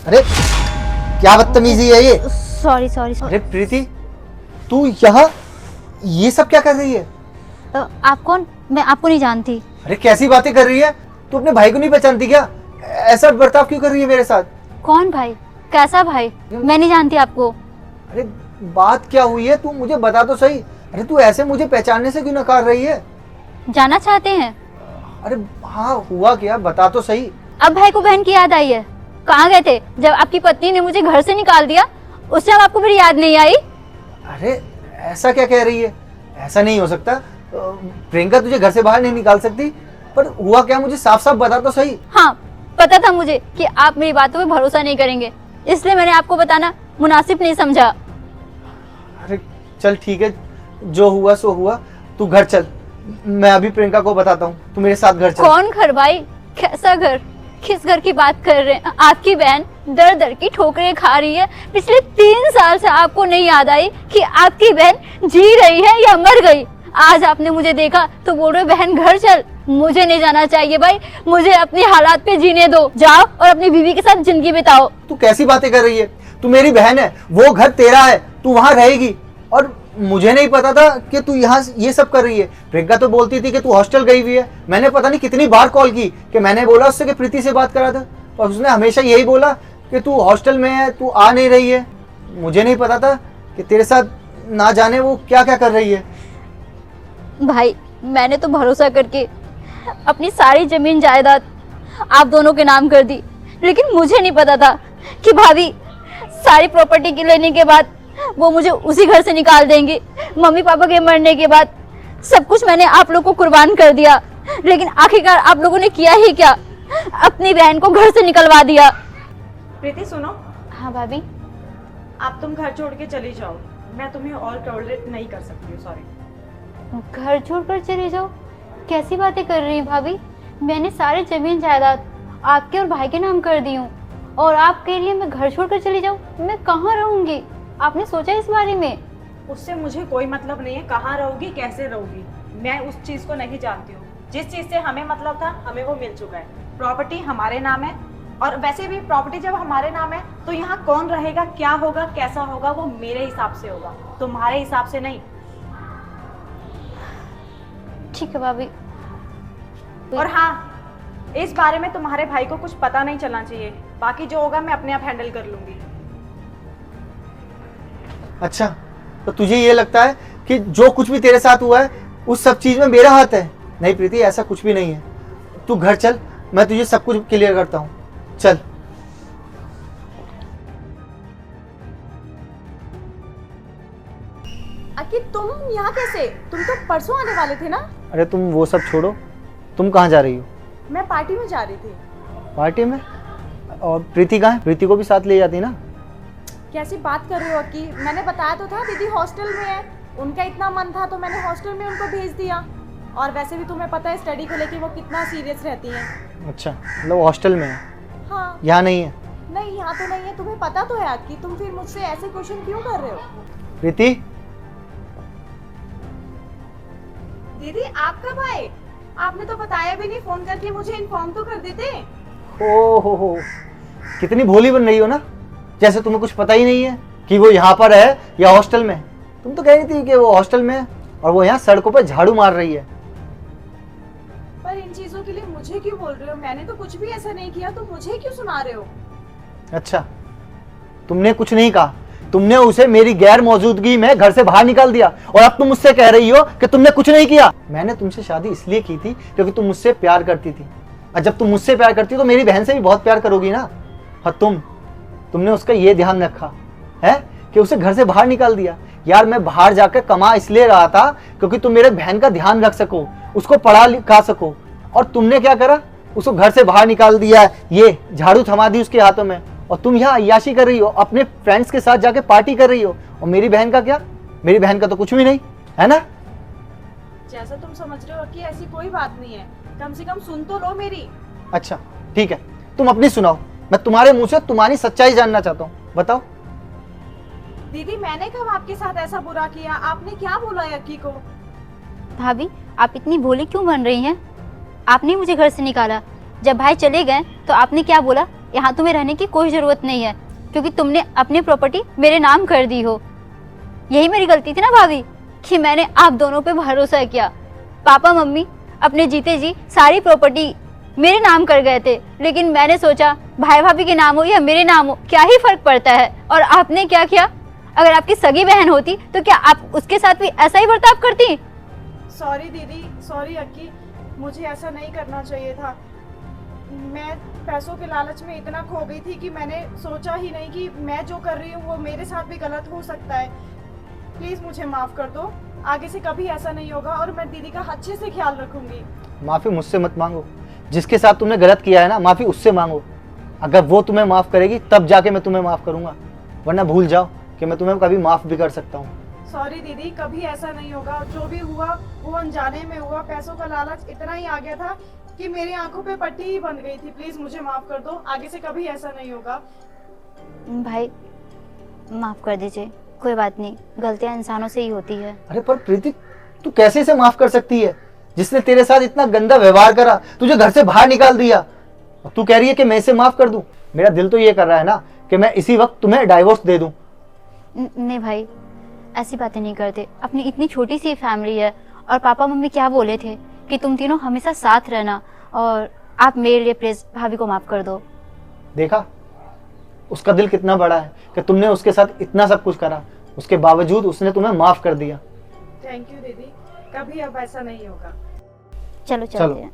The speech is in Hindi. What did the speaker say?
अरे क्या बदतमीजी है ये। Sorry sorry sorry. अरे प्रीति, तू यहाँ ये सब क्या कर रही है? आप कौन? मैं आपको नहीं जानती। अरे कैसी बातें कर रही है, तू अपने भाई को नहीं पहचानती क्या? ऐसा बर्ताव क्यों कर रही है मेरे साथ? कौन भाई? कैसा भाई? मैं नहीं जानती आपको। अरे बात क्या हुई है, तू मुझे बता तो सही। अरे तू ऐसे मुझे पहचानने से क्यों नकार रही है? जानना चाहते हैं? अरे हाँ, हुआ क्या, बता तो सही। अब भाई को बहन की याद आई है। कहाँ गए थे जब आपकी पत्नी ने मुझे घर से निकाल दिया? उस टाइम आपको मेरी याद नहीं आई? अरे ऐसा क्या कह रही है? ऐसा नहीं हो सकता। प्रियंका तुझे घर से बाहर नहीं निकाल सकती। पर हुआ क्या, मुझे साफ साफ बता तो सही। हाँ, पता था मुझे कि आप मेरी बातों पे भरोसा नहीं करेंगे, इसलिए मैंने आपको बताना मुनासिब नहीं समझा। अरे चल ठीक है, जो हुआ सो हुआ। तू घर चल, मैं अभी प्रियंका को बताता हूँ। तू मेरे साथ घर चल। कौन घर भाई? कैसा घर? किस घर की बात कर रहे हैं? आपकी बहन दर दर की ठोकरें खा रही है। पिछले 3 साल से आपको नहीं याद आई कि आपकी बहन जी रही है या मर गई? आज आपने मुझे देखा तो बोल रहे बहन घर चल। मुझे नहीं जाना चाहिए भाई, मुझे अपनी हालात पे जीने दो। जाओ और अपनी बीवी के साथ जिंदगी बिताओ। तू कैसी बातें कर रही है? तू मेरी बहन है, वो घर तेरा है, तू वहां रहेगी। और मुझे नहीं पता था कि तू यहाँ ये सब कर रही है। प्रियंका तो बोलती थी कि तू हॉस्टल गई हुई है। मैंने पता नहीं कितनी बार कॉल की कि मैंने बोला उससे कि प्रीति से बात करा था, और उसने हमेशा यही बोला कि तू हॉस्टल में है, तू आ नहीं रही है। मुझे नहीं पता था कि तेरे साथ ना जाने वो क्या क्या कर रही है। भाई मैंने तो भरोसा करके अपनी सारी जमीन जायदाद आप दोनों के नाम कर दी, लेकिन मुझे नहीं पता था कि भाभी सारी प्रॉपर्टी के लेने के बाद वो मुझे उसी घर से निकाल देंगे। मम्मी पापा के मरने के बाद सब कुछ मैंने आप लोगों को कुर्बान कर दिया, लेकिन आखिरकार आप लोगों ने किया ही क्या? अपनी बहन को घर से निकलवा दिया। प्रीति सुनो। हाँ भाभी। आप तुम घर छोड़ के चली जाओ, मैं तुम्हें और टॉलरेट नहीं कर सकती हूँ, सॉरी। घर छोड़कर चले जाओ? कैसी बातें कर रही हैं भाभी? मैंने सारी जमीन जायदाद आपके और भाई के नाम कर दी हूँ, और आप कह रही हैं मैं घर छोड़कर चली जाऊँ? मैं कहाँ रहूँगी? आपने सोचा इस बारे में? उससे मुझे कोई मतलब नहीं है कहाँ रहोगी कैसे रहोगी, मैं उस चीज को नहीं जानती हूँ। जिस चीज से हमें मतलब था हमें वो मिल चुका है। प्रॉपर्टी हमारे नाम है, और वैसे भी प्रॉपर्टी जब हमारे नाम है तो यहाँ कौन रहेगा, क्या होगा, कैसा होगा, वो मेरे हिसाब से होगा, तुम्हारे हिसाब से नहीं। ठीक है भाभी। और हाँ, इस बारे में तुम्हारे भाई को कुछ पता नहीं चलना चाहिए। बाकी जो होगा मैं अपने आप हैंडल कर लूंगी। अच्छा, तो तुझे ये लगता है कि जो कुछ भी तेरे साथ हुआ है उस सब चीज में मेरा हाथ है? नहीं प्रीति, ऐसा कुछ भी नहीं है। तू घर चल, मैं तुझे सब कुछ क्लियर करता हूँ। चल। अकी तुम यहाँ कैसे? तुम तो परसों आने वाले थे ना? अरे तुम वो सब छोड़ो, तुम कहाँ जा रही हो? मैं पार्टी में जा रही थी। पार्टी में? और प्रीति कहाँ है? प्रीति को भी साथ ले जाती ना। कैसी बात कर रहे हो अक्की? मैंने बताया तो था दीदी हॉस्टल में है, उनका इतना मन था तो मैंने हॉस्टल में उनको भेज दिया। और वैसे भी तुम्हें पता है स्टडी को लेके वो कितना सीरियस रहती हैं। अच्छा, मतलब हॉस्टल में है? हाँ। यहाँ नहीं है? नहीं, यहाँ तो नहीं है। तुम्हें पता तो है अक्की, तुम फिर मुझसे ऐसे क्वेश्चन क्यों कर रहे हो? प्रीति, दीदी आप कब आए? आपने तो बताया भी नहीं, फोन करके मुझे इन्फॉर्म तो कर देते। ओ हो, कितनी भोली बन रही हो ना, जैसे तुम्हें कुछ पता ही नहीं है कि वो यहाँ पर है या हॉस्टल में। तुम तो कह रही थी कि वो हॉस्टल में है और वो यहाँ सड़कों पर झाड़ू मार रही है। पर इन चीजों के लिए मुझे क्यों बोल रहे हो? मैंने तो कुछ भी ऐसा नहीं किया, तो मुझे क्यों सुना रहे हो? अच्छा, तुमने कुछ नहीं कहा, तुमने उसे मेरी गैर मौजूदगी में घर से बाहर निकाल दिया, और अब तुम मुझसे कह रही हो कि तुमने कुछ नहीं किया। मैंने तुमसे शादी इसलिए की थी क्योंकि तुम मुझसे प्यार करती थी, और जब तुम मुझसे प्यार करती हो तो मेरी बहन से भी बहुत प्यार करोगी ना। और तुमने उसका ये ध्यान रखा है कि उसे घर से बाहर निकाल दिया। यार मैं बाहर जाकर कमा इसलिए रहा था क्योंकि तुम मेरे बहन का ध्यान रख सको, उसको पढ़ा लिखा सको, और तुमने क्या करा? उसको घर से बाहर निकाल दिया, ये झाड़ू थमा दी उसके हाथों में, और तुम यहाँ अय्याशी कर रही हो, अपने फ्रेंड्स के साथ जाके पार्टी कर रही हो। और मेरी बहन का क्या? मेरी बहन का तो कुछ भी नहीं है ना। जैसा तुम समझ रहे हो कि ऐसी कोई बात नहीं है, कम से कम सुन तो लो मेरी। अच्छा ठीक है, तुम अपनी सुनाओ, मैं तुम्हारे मुंह से तुम्हारी सच्चाई जानना चाहता हूँ, बताओ। दीदी मैंने कब आपके साथ ऐसा बुरा किया? आपने क्या बोला यक्की को? भाभी आप इतनी भोली क्यों बन रही हैं? आपने मुझे घर से निकाला, जब भाई चले गए तो आपने क्या बोला, यहाँ तुम्हें रहने की कोई ज़रूरत नहीं है क्योंकि तुमने अपनी प्रॉपर्टी मेरे नाम कर दी हो। यही मेरी गलती थी ना भाभी कि मैंने आप दोनों पे भरोसा किया। पापा मम्मी अपने जीते जी सारी प्रॉपर्टी मेरे नाम कर गए थे, लेकिन मैंने सोचा भाई भाभी के नाम हो या मेरे नाम हो, क्या ही फर्क पड़ता है। और आपने क्या किया, अगर आपकी सगी बहन होती तो क्या आप उसके साथ भी ऐसा ही बर्ताव करती? सॉरी दीदी, सॉरी अक्की, मुझे ऐसा नहीं करना चाहिए था। मैं पैसों के लालच में इतना खो गई थी कि मैंने सोचा ही नहीं कि मैं जो कर रही हूँ वो मेरे साथ भी गलत हो सकता है। प्लीज मुझे माफ कर दो, आगे से कभी ऐसा नहीं होगा और मैं दीदी का अच्छे से ख्याल रखूंगी। माफी मुझसे मत मांगो, जिसके साथ तुमने गलत किया है ना, माफी उससे मांगो। अगर वो तुम्हें माफ करेगी तब जाके मैं तुम्हें माफ करूंगा, वरना भूल जाओ कि मैं तुम्हें कभी माफ भी कर सकता हूँ। सॉरी दीदी, कभी ऐसा नहीं होगा। जो भी हुआ वो अनजाने में हुआ। पैसों का लालच इतना ही आ गया था कि मेरी आंखों पे पट्टी ही बंध गई थी। प्लीज मुझे माफ कर दो, आगे से कभी ऐसा नहीं होगा। भाई माफ कर दीजिए, कोई बात नहीं, गलतियां इंसानों से ही होती है। अरे पर प्रीति, तू कैसे इसे माफ कर सकती है जिसने तेरे साथ इतना गंदा व्यवहार करा, तुझे घर से बाहर निकाल दिया, और तू कह रही है कि मैं इसे माफ कर दूं? मेरा दिल तो ये कर रहा है ना कि मैं इसी वक्त तुम्हें डाइवोर्स दे दूं। नहीं भाई, ऐसी बातें नहीं करते। अपनी इतनी छोटी सी फैमिली है और पापा मम्मी क्या बोले थे कि तुम तीनों हमेशा साथ रहना, और आप मेरे लिए प्लीज भाभी को माफ कर दो। देखा उसका दिल कितना बड़ा है कि तुमने उसके साथ इतना सब कुछ करा, उसके बावजूद उसने तुम्हें माफ कर दिया। थैंक यू दीदी, कभी अब ऐसा नहीं होगा। चलो चलते हैं।